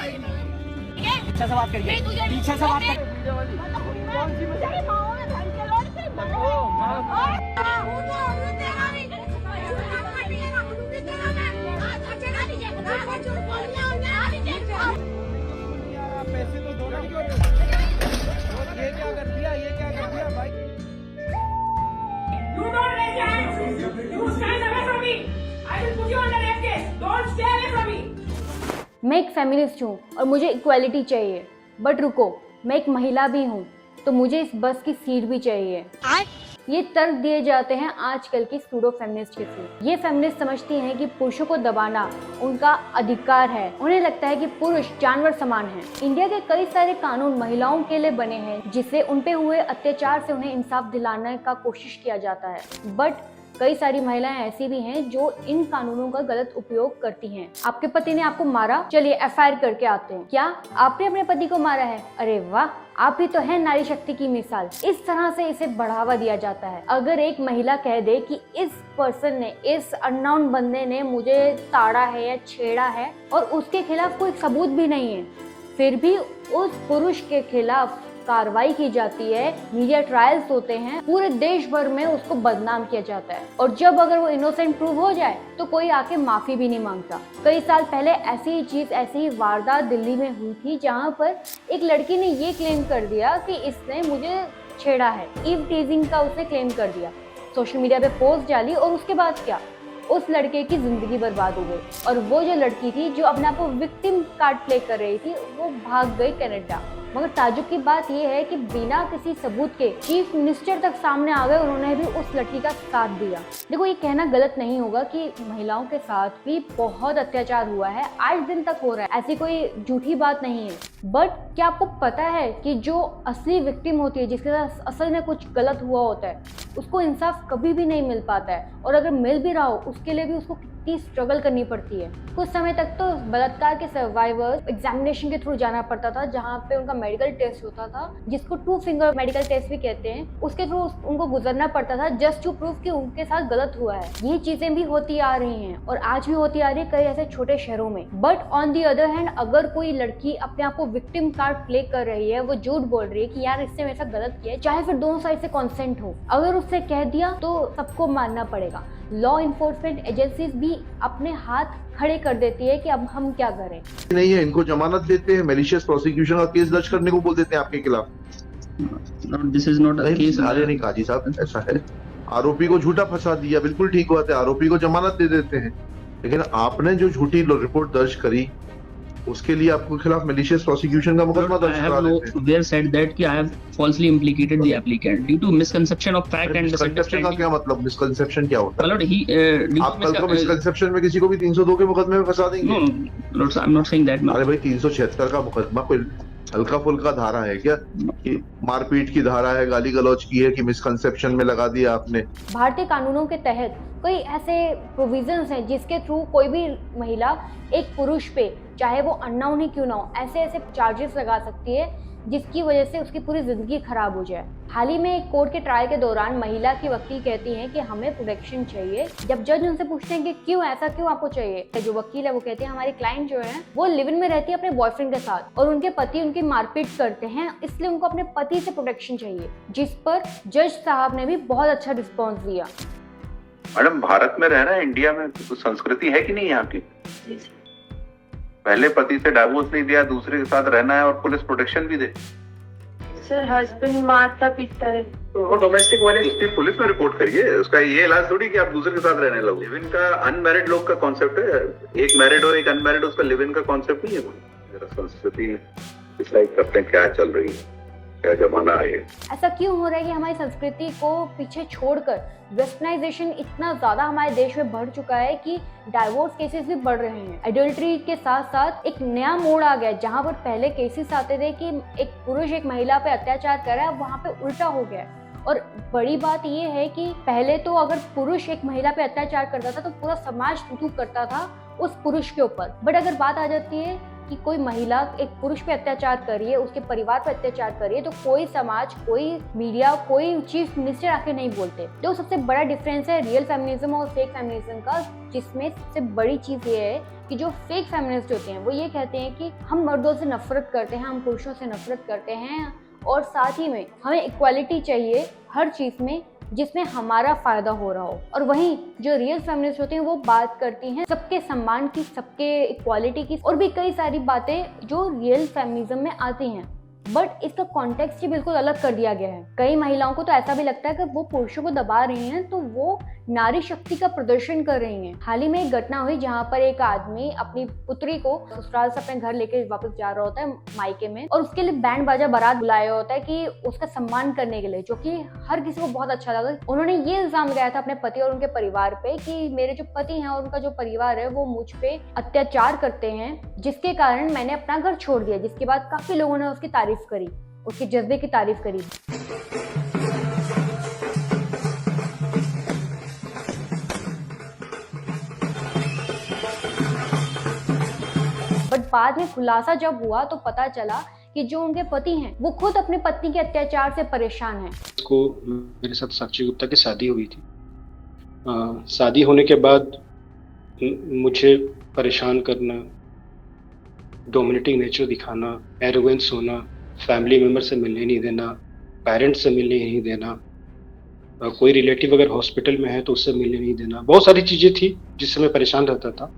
पीछे से बात करिए, पीछे से बात करिए। पैसे तो दो ना, ये क्या कर दिया, ये क्या कर दिया भाई। You don't raise your hands. You stand away from me. I will put you under rape case. Don't stay away from me. मैं एक फेमिनिस्ट हूँ और मुझे इक्वालिटी चाहिए, बट रुको, मैं एक महिला भी हूँ तो मुझे इस बस की सीट भी चाहिए। ये तर्क दिए जाते हैं आजकल की सूडो फेमिनिस्ट के थ्रू। ये फेमिनिस्ट समझती हैं कि पुरुषों को दबाना उनका अधिकार है। उन्हें लगता है कि पुरुष जानवर समान हैं। इंडिया के कई सारे कानून महिलाओं के लिए बने हैं जिससे उन पे हुए अत्याचार से उन्हें इंसाफ दिलाने का कोशिश किया जाता है, बट कई सारी महिलाएं ऐसी भी हैं जो इन कानूनों का गलत उपयोग करती हैं। आपके पति ने आपको मारा, चलिए एफआईआर करके आते हैं। क्या आपने अपने पति को मारा है? अरे वाह, आप ही तो है नारी शक्ति की मिसाल। इस तरह से इसे बढ़ावा दिया जाता है। अगर एक महिला कह दे कि इस पर्सन ने, इस अननोन बंदे ने मुझे ताड़ा है या छेड़ा है और उसके खिलाफ कोई सबूत भी नहीं है, फिर भी उस पुरुष के खिलाफ कार्रवाई की जाती है, मीडिया ट्रायल्स होते हैं, पूरे देश भर में उसको बदनाम किया जाता है। और जब अगर वो इनोसेंट प्रूव हो जाए तो कोई आके माफी भी नहीं मांगता। कई साल पहले ऐसी ही चीज, ऐसी ही वारदात दिल्ली में हुई थी जहां पर एक लड़की ने ये क्लेम कर दिया कि इसने मुझे छेड़ा है। ईव टीजिंग का उसने क्लेम कर दिया, सोशल मीडिया पे पोस्ट डाली और उसके बाद क्या, उस लड़के की जिंदगी बर्बाद हो गई। और वो जो लड़की थी जो अपने आप को विक्टिम कार्ड प्ले कर रही थी, वो भाग गई कनाडा। मगर ताजुब की बात यह है कि बिना किसी सबूत के चीफ मिनिस्टर तक सामने आ गए, उन्होंने भी उस लड़की का साथ दिया। देखो, ये कहना गलत नहीं होगा कि महिलाओं के साथ भी बहुत अत्याचार हुआ है, आज दिन तक हो रहा है, ऐसी कोई झूठी बात नहीं है। बट क्या आपको पता है कि जो असली विक्टिम होती है, जिसके साथ असल में कुछ गलत हुआ होता है, उसको इंसाफ कभी भी नहीं मिल पाता है। और अगर मिल भी रहा हो, उसके लिए भी उसको कितनी स्ट्रगल करनी पड़ती है। कुछ समय तक तो बलात्कार के सर्वाइवर्स एग्जामिनेशन के थ्रू जाना पड़ता था, जहाँ पे उनका मेडिकल टेस्ट होता था, जिसको 2 फिंगर मेडिकल टेस्ट भी कहते हैं। उसके थ्रू उनको गुजरना पड़ता था जस्ट टू प्रूव कि उनके साथ गलत हुआ है। ये चीजें भी होती आ रही हैं और आज भी होती आ रही है कई ऐसे छोटे शहरों में। But on the other hand, अगर कोई लड़की अपने आप को विक्टिम कार्ड प्ले कर रही है, वो झूठ बोल रही है कि यार इससे मेरे साथ गलत किया है, चाहे फिर दोनों साइड से कॉन्सेंट हो, अगर उससे कह दिया तो सबको मानना पड़ेगा। लॉ इन्फोर्समेंट एजेंसीज भी अपने हाथ खड़े कर देती है कि अब हम क्या करें। नहीं है, इनको जमानत देते हैं, मैलिशियस प्रोसिक्यूशन का केस दर्ज करने को बोल देते हैं आपके खिलाफ। This is not a case. अरे नहीं काजी साहब, ऐसा है, आरोपी को झूठा फंसा दिया, बिल्कुल ठीक बात है, आरोपी को जमानत दे देते हैं। लेकिन आपने जो झूठी रिपोर्ट दर्ज करी, उसके लिए आपको खिलाफ मैलिशियस प्रोसिक्यूशन का मुकदमा दर्ज करा देते हैं। They have said that कि I have falsely implicated the applicant due to misconception of fact and misconception का क्या मतलब? मिसकंसेप्शन क्या होता है? आप कल को मिसकंसेप्शन में किसी को भी 302 के मुकदमे में फंसा देंगे? No, I'm not saying that. अरे भाई, 376 का मुकदमा कोई हल्का फुल्का धारा है क्या? कि मारपीट की धारा है, गाली गलौज की है, कि मिसकंसेप्शन में लगा दिया आपने? भारतीय कानूनों के तहत कई ऐसे प्रोविजंस हैं जिसके थ्रू कोई भी महिला एक पुरुष पे, चाहे वो अननोन ही क्यों ना हो, ऐसे ऐसे चार्जेस लगा सकती है जिसकी वजह से उसकी पूरी जिंदगी खराब हो जाए। हाल ही में एक कोर्ट के ट्रायल के दौरान महिला की वकील कहती हैं कि हमें प्रोटेक्शन चाहिए। जब जज उनसे पूछते हैं कि क्यों, ऐसा क्यों आपको चाहिए, जो वकील है वो कहते हैं हमारी क्लाइंट जो है वो लिव इन में रहती है अपने बॉयफ्रेंड के साथ और उनके पति उनकी मारपीट करते हैं, इसलिए उनको अपने पति से प्रोटेक्शन चाहिए। जिस पर जज साहब ने भी बहुत अच्छा रिस्पॉन्स दिया। मैडम, भारत में रहना है, इंडिया में कुछ संस्कृति है कि नहीं यहाँ की? पहले पति से डाइवोर्स नहीं दिया, दूसरे के साथ रहना है और पुलिस प्रोटेक्शन भी दे। सर, हस्बैंड मारता पीटता है तो डोमेस्टिक वायलेंस पुलिस में रिपोर्ट करिए। उसका ये इलाज थोड़ी कि आप दूसरे के साथ रहने लगो। लिव इन का अनमैरिड लोग का कॉन्सेप्ट है, एक मैरिड और एक अनमैरिड, उसका लिव इन का कॉन्सेप्ट नहीं है कोई। जरा संस्कृति डिसाइड करते हैं क्या चल रही है, क्या जमाना है। ऐसा क्यों हो रहा है कि हमारी संस्कृति को पीछे छोड़कर वेस्टर्नाइजेशन इतना ज्यादा हमारे देश में बढ़ चुका है कि डाइवोर्स केसेस भी बढ़ रहे हैं। एडल्ट्री के साथ साथ एक नया मोड़ आ गया, जहां पर पहले केसेस आते थे कि एक पुरुष एक महिला पे अत्याचार कर रहा है, अब वहां पे उल्टा हो गया है। और बड़ी बात ये है कि पहले तो अगर पुरुष एक महिला पे अत्याचार करता था तो पूरा समाज थू करता था उस पुरुष के ऊपर, बट अगर बात आ जाती है कि कोई महिला एक पुरुष पे अत्याचार कर रही है, उसके परिवार पे अत्याचार कर रही है, तो कोई समाज, कोई मीडिया, कोई चीफ मिनिस्टर आके नहीं बोलते। तो सबसे बड़ा डिफरेंस है रियल फेमिनिज्म और फेक फेमिनिज्म का, जिसमें सबसे बड़ी चीज़ ये है कि जो फेक फेमिनिस्ट होते हैं वो ये कहते हैं कि हम मर्दों से नफरत करते हैं, हम पुरुषों से नफरत करते हैं, और साथ ही में हमें इक्वालिटी चाहिए हर चीज़ में जिसमें हमारा फायदा हो रहा हो। और वहीं जो रियल फेमिनिस्ट होते हैं वो बात करती हैं सबके सम्मान की, सबके इक्वालिटी की, और भी कई सारी बातें जो रियल फेमिनिज्म में आती हैं। बट इसका कॉन्टेक्स्ट ही बिल्कुल अलग कर दिया गया है। कई महिलाओं को तो ऐसा भी लगता है कि वो पुरुषों को दबा रही हैं तो वो नारी शक्ति का प्रदर्शन कर रही हैं। हाल ही में एक घटना हुई जहाँ पर एक आदमी अपनी पुत्री को ससुराल से अपने घर लेके वापस जा रहा होता है मायके में, और उसके लिए बैंड बाजा बारात बुलाया होता है कि उसका सम्मान करने के लिए, जो कि हर किसी को बहुत अच्छा लगा। उन्होंने ये इल्जाम लगाया था अपने पति और उनके परिवार पे कि मेरे जो पति हैं और उनका जो परिवार है वो मुझ पे अत्याचार करते हैं, जिसके कारण मैंने अपना घर छोड़ दिया। जिसके बाद काफी लोगों ने उसकी तारीफ करी, उसके जज्बे की तारीफ करी। बट बाद में खुलासा जब हुआ तो पता चला कि जो उनके पति हैं वो खुद अपने पत्नी के अत्याचार से परेशान हैं। को मेरे साथ साक्षी गुप्ता की शादी हुई थी। शादी होने के बाद मुझे परेशान करना, डोमिनेटिंग नेचर दिखाना, एरोगेंस होना, फैमिली मेम्बर से मिलने नहीं देना, पेरेंट्स से मिलने नहीं देना, कोई रिलेटिव अगर हॉस्पिटल में है तो उससे मिलने नहीं देना, बहुत सारी चीज़ें थी जिससे मैं परेशान रहता था।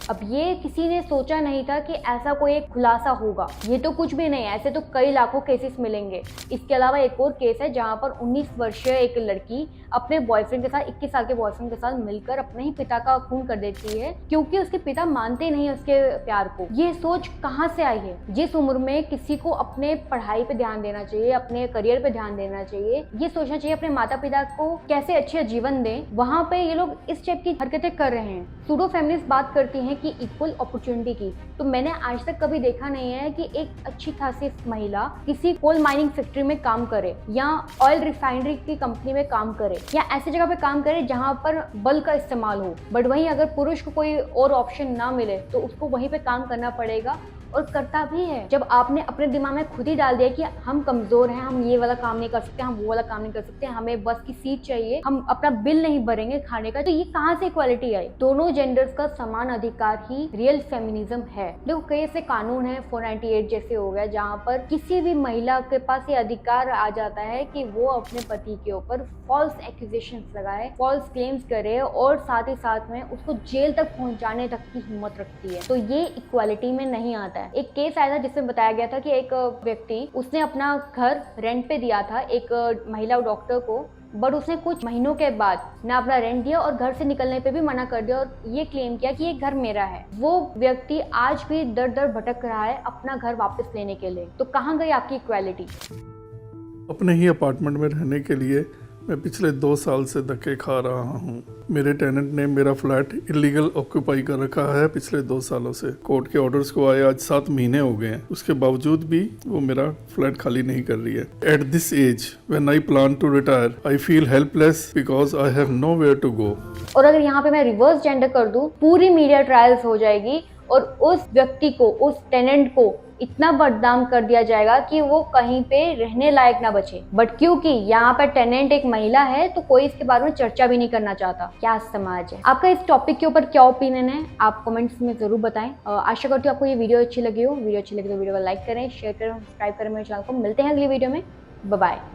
अब ये किसी ने सोचा नहीं था कि ऐसा कोई एक खुलासा होगा। ये तो कुछ भी नहीं, ऐसे तो कई लाखों केसेस मिलेंगे। इसके अलावा एक और केस है जहाँ पर 19 वर्षीय एक लड़की अपने बॉयफ्रेंड के साथ, 21 साल के बॉयफ्रेंड के साथ मिलकर अपने ही पिता का खून कर देती है, क्योंकि उसके पिता मानते नहीं उसके प्यार को। ये सोच कहाँ से आई है? जिस उम्र में किसी को अपने पढ़ाई पे ध्यान देना चाहिए, अपने करियर पे ध्यान देना चाहिए, ये सोचना चाहिए अपने माता पिता को कैसे अच्छे जीवन दें, वहाँ पे ये लोग इस टाइप की हरकतें कर रहे हैं। सूडो फेमिनिस्ट बात करती हैं कि इक्वल अपॉर्चुनिटी की, तो मैंने आज तक कभी देखा नहीं है कि एक अच्छी खासी महिला किसी कोल माइनिंग फैक्ट्री में काम करे या ऑयल रिफाइनरी की कंपनी में काम करे या ऐसी जगह पे काम करे जहां पर बल का इस्तेमाल हो। बट वहीं अगर पुरुष को कोई और ऑप्शन ना मिले तो उसको वहीं पे काम करना पड़ेगा, और करता भी है। जब आपने अपने दिमाग में खुद ही डाल दिया कि हम कमजोर हैं, हम ये वाला काम नहीं कर सकते, हम वो वाला काम नहीं कर सकते, हमें बस की सीट चाहिए, हम अपना बिल नहीं भरेंगे खाने का, तो ये कहाँ से इक्वालिटी आई? दोनों जेंडर्स का समान अधिकार ही रियल फेमिनिज्म है। देखो कई ऐसे कानून है, 498 जैसे हो गया, जहाँ पर किसी भी महिला के पास ये अधिकार आ जाता है कि वो अपने पति के ऊपर फॉल्स एक्यूजेशंस लगाए, फॉल्स क्लेम्स करे, और साथ ही साथ में उसको जेल तक पहुंचाने तक की हिम्मत रखती है। तो ये इक्वालिटी में नहीं आता है। एक केस आया था जिसमें बताया गया था कि एक व्यक्ति, उसने अपना घर रेंट पे दिया था एक महिला डॉक्टर को, बट उसने कुछ महीनों के बाद ना अपना रेंट दिया और घर से निकलने पे भी मना कर दिया, और ये क्लेम किया कि ये घर मेरा है। वो व्यक्ति आज भी दर दर भटक रहा है अपना घर वापस लेने के लिए। तो कहाँ गई आपकी इक्वालिटी? अपने ही अपार्टमेंट में रहने के लिए मैं पिछले 2 साल से धक्के खा रहा हूँ। मेरे टेनेंट ने मेरा फ्लैट इलीगल ऑक्यूपाई कर रखा है पिछले 2 सालों से। कोर्ट के ऑर्डर्स को आए आज 7 महीने हो गए हैं, उसके बावजूद भी वो मेरा फ्लैट खाली नहीं कर रही है। At this age when I plan to retire I feel helpless because I have nowhere to go. और अगर यहाँ पे मैं रिवर्स जेंडर कर दूं, पूरी मीडिया ट्रायल्स हो जाएगी और उस व्यक्ति को, उस टेनेंट को इतना बदनाम कर दिया जाएगा कि वो कहीं पे रहने लायक ना बचे। बट क्योंकि यहाँ पर टेनेंट एक महिला है तो कोई इसके बारे में चर्चा भी नहीं करना चाहता। क्या समाज है? आपका इस टॉपिक के ऊपर क्या ओपिनियन है आप कमेंट्स में जरूर बताएं। आशा करती हूँ आपको ये वीडियो अच्छी लगी हो। वीडियो अच्छी लगी तो वीडियो को लाइक करें, शेयर करें, सब्सक्राइब करें मेरे चैनल को। मिलते हैं अगली वीडियो में। Bye bye.